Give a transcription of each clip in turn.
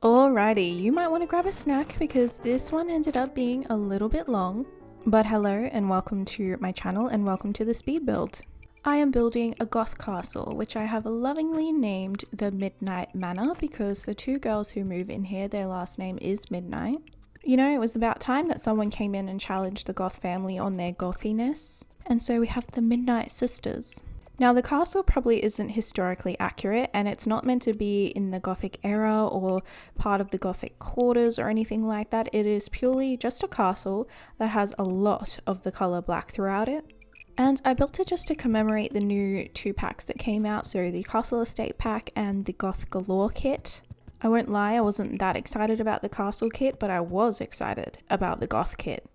Alrighty, you might want to grab a snack because this one ended up being a little bit long. But hello and welcome to my channel and welcome to the speed build. I am building a goth castle, which I have lovingly named the Midnight Manor because the two girls who move in here, their last name is Midnight. You know, it was about time that someone came in and challenged the goth family on their gothiness. And so we have the Midnight Sisters. Now the castle probably isn't historically accurate and it's not meant to be in the Gothic era or part of the Gothic quarters or anything like that. It is purely just a castle that has a lot of the colour black throughout it. And I built it just to commemorate the new 2 packs that came out, so the Castle Estate pack and the Goth Galore kit. I won't lie, I wasn't that excited about the castle kit, but I was excited about the goth kit.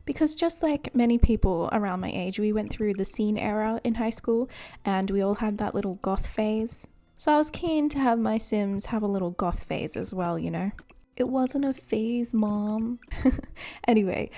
Because just like many people around my age, we went through the scene era in high school and we all had that little goth phase. So I was keen to have my Sims have a little goth phase as well, you know. It wasn't a phase, mom. Anyway,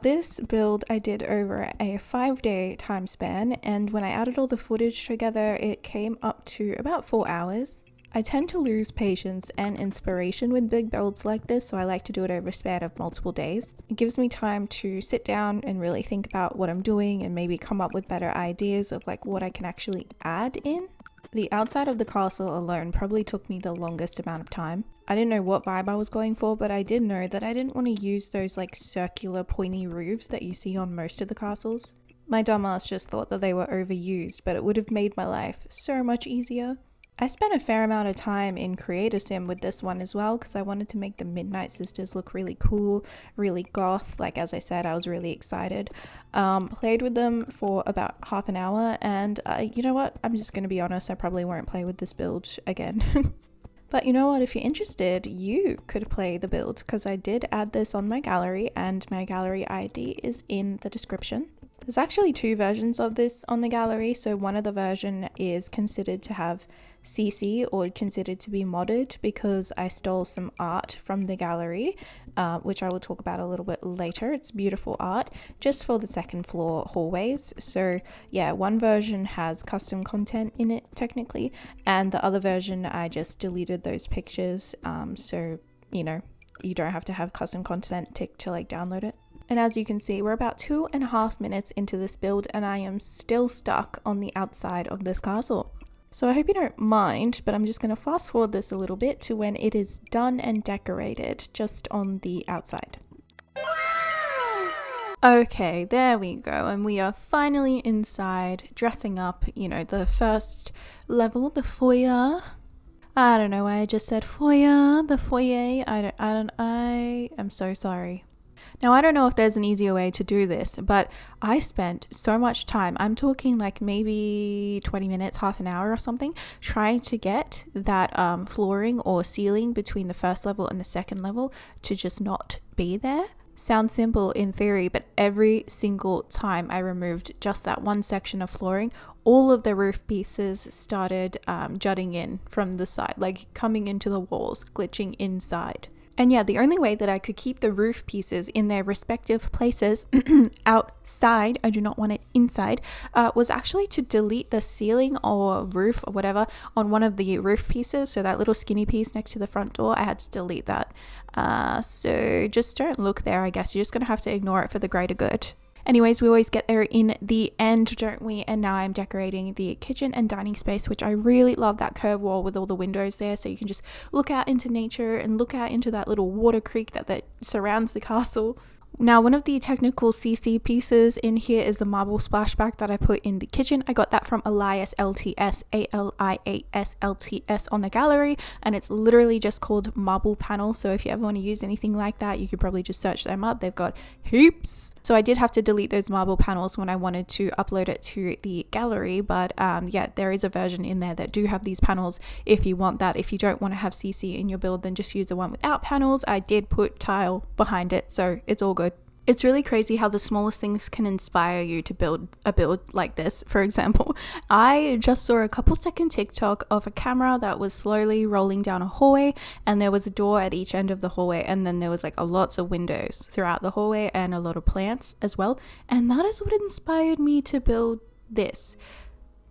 this build I did over a 5-day time span, and when I added all the footage together, it came up to about 4 hours. I tend to lose patience and inspiration with big builds like this, so I like to do it over a span of multiple days. It gives me time to sit down and really think about what I'm doing and maybe come up with better ideas of like what I can actually add in. The outside of the castle alone probably took me the longest amount of time. I didn't know what vibe I was going for, but I did know that I didn't want to use those like circular pointy roofs that you see on most of the castles. My dumbass just thought that they were overused, but it would have made my life so much easier. I spent a fair amount of time in Creator Sim with this one as well because I wanted to make the Midnight Sisters look really cool, really goth. Like as I said, I was really excited. Played with them for about half an hour and you know what? I'm just going to be honest, I probably won't play with this build again. But you know what? If you're interested, you could play the build because I did add this on my gallery and my gallery ID is in the description. There's actually 2 versions of this on the gallery, so one of the version is considered to have CC or considered to be modded because I stole some art from the gallery, which I will talk about a little bit later. It's beautiful art just for the 2nd floor hallways. So yeah, one version has custom content in it technically, and the other version I just deleted those pictures, so you know, you don't have to have custom content to like download it. And as you can see, we're about 2.5 minutes into this build and I am still stuck on the outside of this castle. So I hope you don't mind, but I'm just going to fast forward this a little bit to when it is done and decorated just on the outside. Okay, there we go, and we are finally inside, dressing up, you know, the first level, the foyer. I don't know why I just said foyer, the foyer. I am so sorry. Now, I don't know if there's an easier way to do this, but I spent so much time, I'm talking like maybe 20 minutes, half an hour or something, trying to get that flooring or ceiling between the first level and the 2nd level to just not be there. Sounds simple in theory, but every single time I removed just that one section of flooring, all of the roof pieces started jutting in from the side, like coming into the walls, glitching inside. And yeah, the only way that I could keep the roof pieces in their respective places outside, I do not want it inside, was actually to delete the ceiling or roof or whatever on one of the roof pieces. So that little skinny piece next to the front door, I had to delete that. So just don't look there, I guess. You're just going to have to ignore it for the greater good. Anyways, we always get there in the end, don't we? And now I'm decorating the kitchen and dining space, which I really love that curved wall with all the windows there. So you can just look out into nature and look out into that little water creek that surrounds the castle. Now, one of the technical CC pieces in here is the marble splashback that I put in the kitchen. I got that from Elias LTS, ALIAS LTS on the gallery, and it's literally just called marble panel. So if you ever want to use anything like that, you could probably just search them up. They've got heaps. So I did have to delete those marble panels when I wanted to upload it to the gallery, but yeah, there is a version in there that do have these panels if you want that. If you don't want to have CC in your build, then just use the one without panels. I did put tile behind it, so it's all good. It's really crazy how the smallest things can inspire you to build a build like this. For example, I just saw a couple-second TikTok of a camera that was slowly rolling down a hallway, and there was a door at each end of the hallway, and then there was like lots of windows throughout the hallway and a lot of plants as well. And that is what inspired me to build this.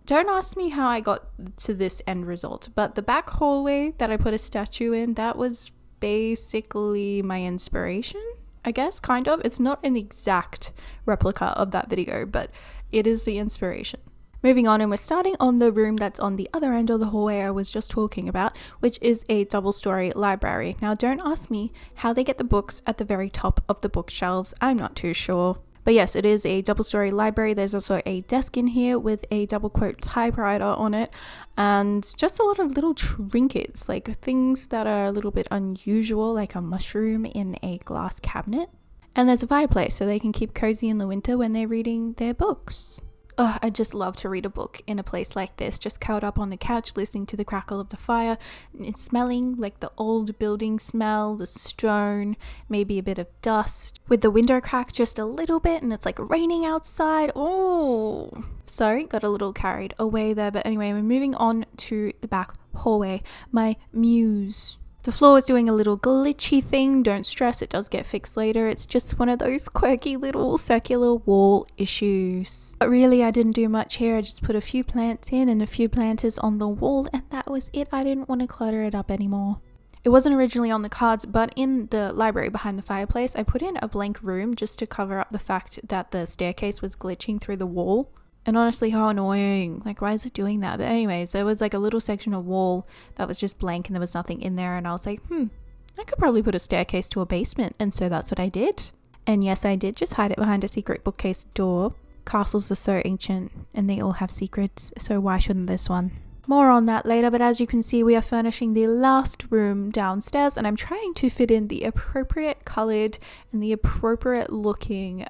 Don't ask me how I got to this end result, but the back hallway that I put a statue in, that was basically my inspiration, I guess, kind of. It's not an exact replica of that video, but it is the inspiration. Moving on, and we're starting on the room that's on the other end of the hallway I was just talking about, which is a double-story library. Now, don't ask me how they get the books at the very top of the bookshelves. I'm not too sure. But yes, it is a double-story library. There's also a desk in here with a double quote typewriter on it, and just a lot of little trinkets, like things that are a little bit unusual, like a mushroom in a glass cabinet. And there's a fireplace so they can keep cozy in the winter when they're reading their books. Oh, I just love to read a book in a place like this, just curled up on the couch, listening to the crackle of the fire. It's smelling like the old building smell, the stone, maybe a bit of dust, with the window cracked just a little bit, and it's like raining outside. Oh, sorry, got a little carried away there. But anyway, we're moving on to the back hallway, my muse. The floor is doing a little glitchy thing. Don't stress, it does get fixed later. It's just one of those quirky little circular wall issues. But really, I didn't do much here. I just put a few plants in and a few planters on the wall, and that was it. I didn't want to clutter it up anymore. It wasn't originally on the cards, but in the library behind the fireplace, I put in a blank room just to cover up the fact that the staircase was glitching through the wall. And honestly, how annoying. Like, why is it doing that? But anyways, there was like a little section of wall that was just blank and there was nothing in there. And I was like, I could probably put a staircase to a basement. And so that's what I did. And yes, I did just hide it behind a secret bookcase door. Castles are so ancient and they all have secrets. So why shouldn't this one? More on that later, but as you can see, we are furnishing the last room downstairs, and I'm trying to fit in the appropriate colored and the appropriate looking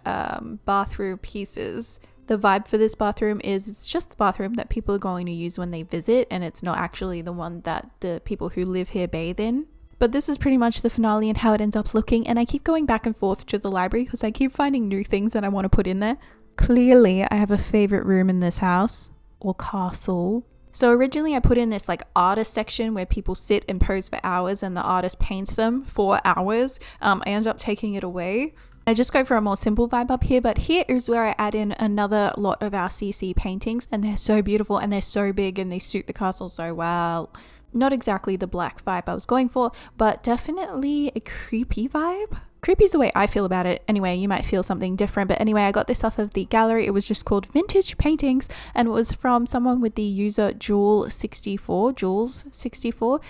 bathroom pieces. The vibe for this bathroom is it's just the bathroom that people are going to use when they visit, and it's not actually the one that the people who live here bathe in. But this is pretty much the finale and how it ends up looking, and I keep going back and forth to the library because I keep finding new things that I want to put in there. Clearly, I have a favorite room in this house, or castle. So originally I put in this like artist section where people sit and pose for hours and the artist paints them for hours. I ended up taking it away. I just go for a more simple vibe up here, but here is where I add in another lot of our CC paintings, and they're so beautiful and they're so big and they suit the castle so well. Not exactly the black vibe I was going for, but definitely a creepy vibe. Creepy is the way I feel about it. Anyway, you might feel something different, but anyway, I got this off of the gallery. It was just called Vintage Paintings, and it was from someone with the user Jules64, Juwels 64.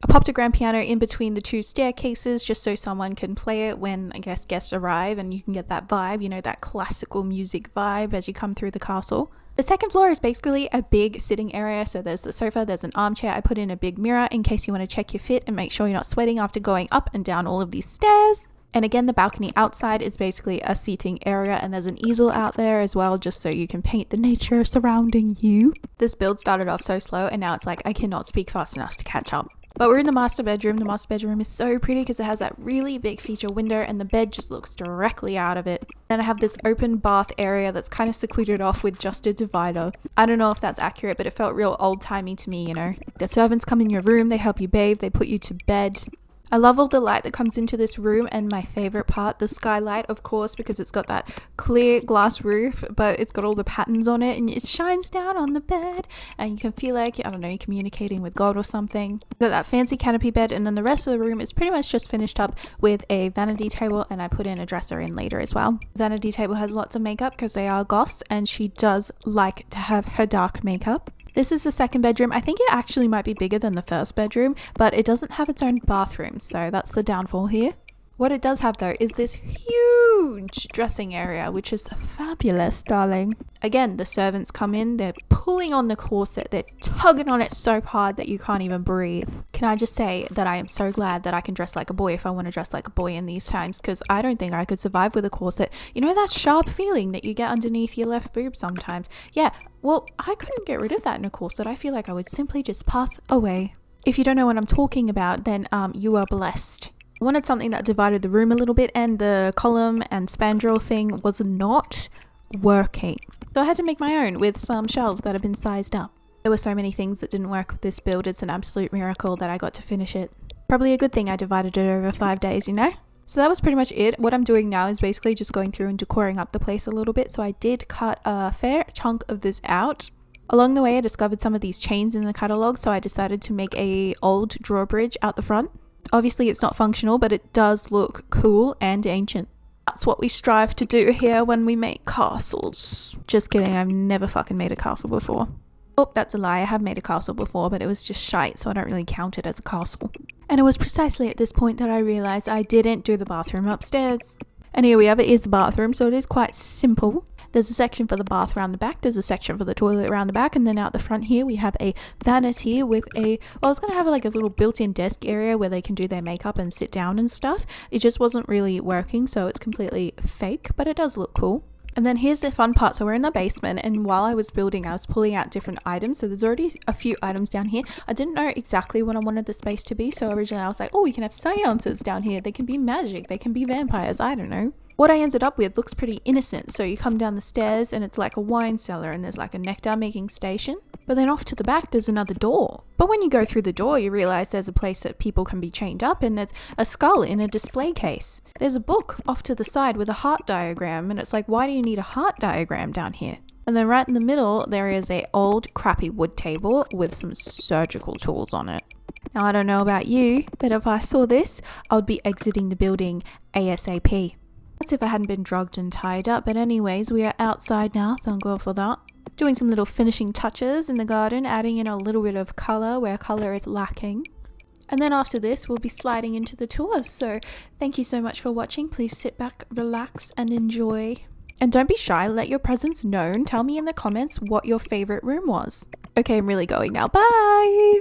I popped a grand piano in between the two staircases just so someone can play it when, I guess, guests arrive, and you can get that vibe, you know, that classical music vibe as you come through the castle. The second floor is basically a big sitting area, so there's the sofa, there's an armchair. I put in a big mirror in case you want to check your fit and make sure you're not sweating after going up and down all of these stairs. And again, the balcony outside is basically a seating area, and there's an easel out there as well, just so you can paint the nature surrounding you. This build started off so slow, and now it's like I cannot speak fast enough to catch up. But we're in the master bedroom. The master bedroom is so pretty because it has that really big feature window and the bed just looks directly out of it. Then I have this open bath area that's kind of secluded off with just a divider. I don't know if that's accurate, but it felt real old-timey to me, you know. The servants come in your room, they help you bathe, they put you to bed. I love all the light that comes into this room, and my favorite part, the skylight, of course, because it's got that clear glass roof, but it's got all the patterns on it, and it shines down on the bed, and you can feel like, I don't know, you're communicating with God or something. Got that fancy canopy bed, and then the rest of the room is pretty much just finished up with a vanity table, and I put in a dresser in later as well. Vanity table has lots of makeup because they are goths, and she does like to have her dark makeup. This is the second bedroom. I think it actually might be bigger than the first bedroom, but it doesn't have its own bathroom, so that's the downfall here. What it does have though is this huge dressing area, which is fabulous, darling. Again, the servants come in, they're pulling on the corset, they're tugging on it so hard that you can't even breathe. Can I just say that I am so glad that I can dress like a boy if I want to dress like a boy in these times, because I don't think I could survive with a corset. You know that sharp feeling that you get underneath your left boob sometimes? Yeah, well, I couldn't get rid of that in a corset. I feel like I would simply just pass away. If you don't know what I'm talking about, then you are blessed. I wanted something that divided the room a little bit, and the column and spandrel thing was not working. So I had to make my own with some shelves that have been sized up. There were so many things that didn't work with this build. It's an absolute miracle that I got to finish it. Probably a good thing I divided it over 5 days, you know? So that was pretty much it. What I'm doing now is basically just going through and decoring up the place a little bit. So I did cut a fair chunk of this out. Along the way I discovered some of these chains in the catalogue, so I decided to make a old drawbridge out the front. Obviously it's not functional, but it does look cool and ancient. That's what we strive to do here when we make castles. Just kidding, I've never fucking made a castle before. Oh, that's a lie, I have made a castle before, but it was just shite, so I don't really count it as a castle. And it was precisely at this point that I realised I didn't do the bathroom upstairs. And here we have it, is the bathroom, so it is quite simple. There's a section for the bath around the back, there's a section for the toilet around the back, and then out the front here we have a vanity with I was going to have like a little built-in desk area where they can do their makeup and sit down and stuff. It just wasn't really working, so it's completely fake, but it does look cool. And then here's the fun part. So we're in the basement, and while I was building, I was pulling out different items. So there's already a few items down here. I didn't know exactly what I wanted the space to be. So originally I was like, oh, we can have seances down here. They can be magic. They can be vampires. I don't know. What I ended up with looks pretty innocent. So you come down the stairs and it's like a wine cellar, and there's like a nectar making station. But then off to the back, there's another door. But when you go through the door, you realize there's a place that people can be chained up, and there's a skull in a display case. There's a book off to the side with a heart diagram, and it's like, why do you need a heart diagram down here? And then right in the middle, there is a old crappy wood table with some surgical tools on it. Now, I don't know about you, but if I saw this, I would be exiting the building ASAP. That's if I hadn't been drugged and tied up, but anyways, we are outside now, thank God for that. Doing some little finishing touches in the garden, adding in a little bit of colour where colour is lacking. And then after this, we'll be sliding into the tours. So thank you so much for watching. Please sit back, relax, and enjoy. And don't be shy, let your presence known. Tell me in the comments what your favourite room was. Okay, I'm really going now. Bye!